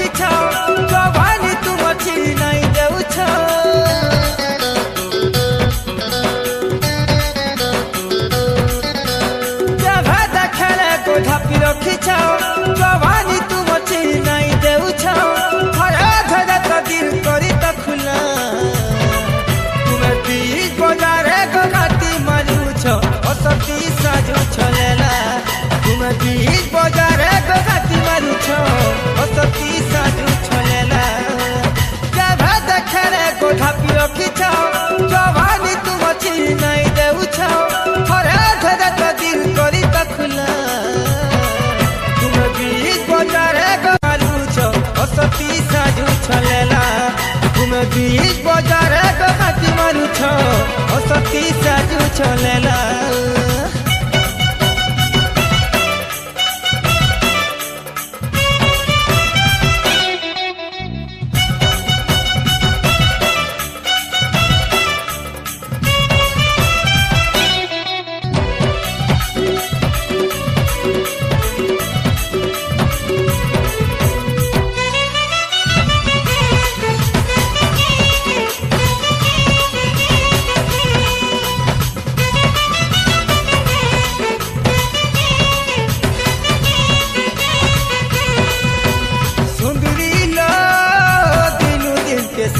रखिछ जवानी तुम चिनाई देउछ जगह देखले को ढापी रखिछ जवानी तुम चिनाई देउछ हरा धरा तो दिल करी तो खुला तुमे बीच बजारे को घाटी मारुछ असती साजू छलेला तुमे बीच बजारे को घाटी मारुछ असती साजू छलेला जगह देखले को ढापी रखिछ जवानी तुम चिनाई देउछ हरा धरा तो दिल करी तो खुला तुमे बीच बजारे को मारुछ असती साजू छलेला तुमे बीच बजारे को घाटी मारुछ असती साजू छलेला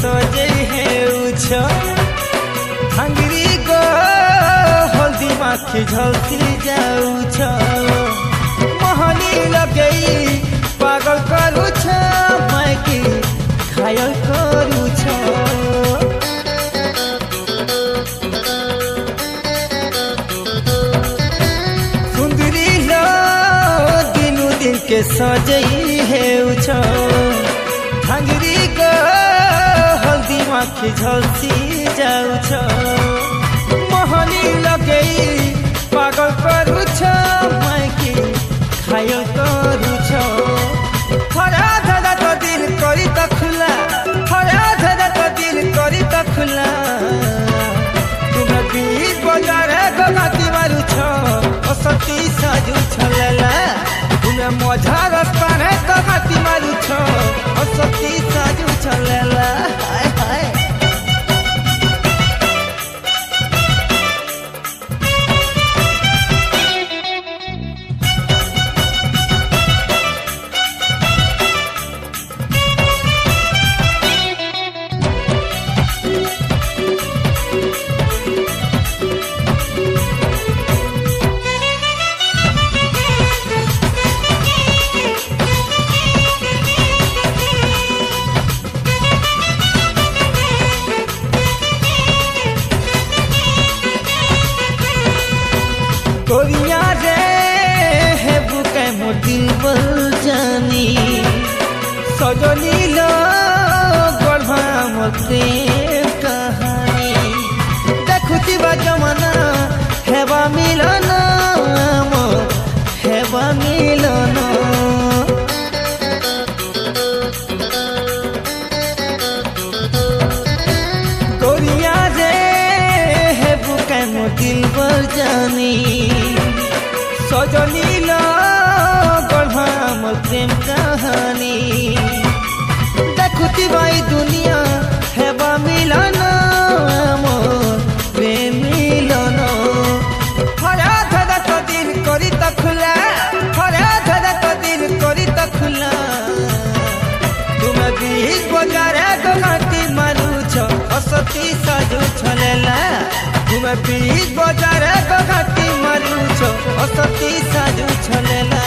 सजे है उछ हंगरी गो हल्दी माखी झलसी जाउछ मोहनी लगई पागल करूछ मायकी घायल करूछ सुंदरी लो दिनु दिन के सजई है उछ हंगरी गो हल्दी माखी झलसी जाउछ मोहनी लगई पागल करूछ मायकी घायल करूछ हरा धरा तो दिल करी तो खुला हरा धरा तो दिल करी तो खुला तुमे बीच बजारे को घाटी मारुछ असती साजू छलेला तुमे मझा रास्ता रे तो घाटी मारुछ असती साजू छलेला हाय हाय गोरिया रे है बुके मोदिल बल जानी सजनी लो गढ़ा मते कहानी देखुती बा जमाना हेबा मिलन हेबा मिलन गोरिया रे है बुके मोदिल बल जानी सजनी लो गढ़ा मोर प्रेम कहानी देखुती बाई दुनिया हेबा मिलन मोर प्रेम मिलन हरा धरा तो दिल करी तो खुला हरा धरा तो दिल करी तो खुला तुमे बीच बजारे को घाटी मारुछ असती साजू छलेला तुमे बीच बजारे को घाटी मारुछ असती साजू छलेला।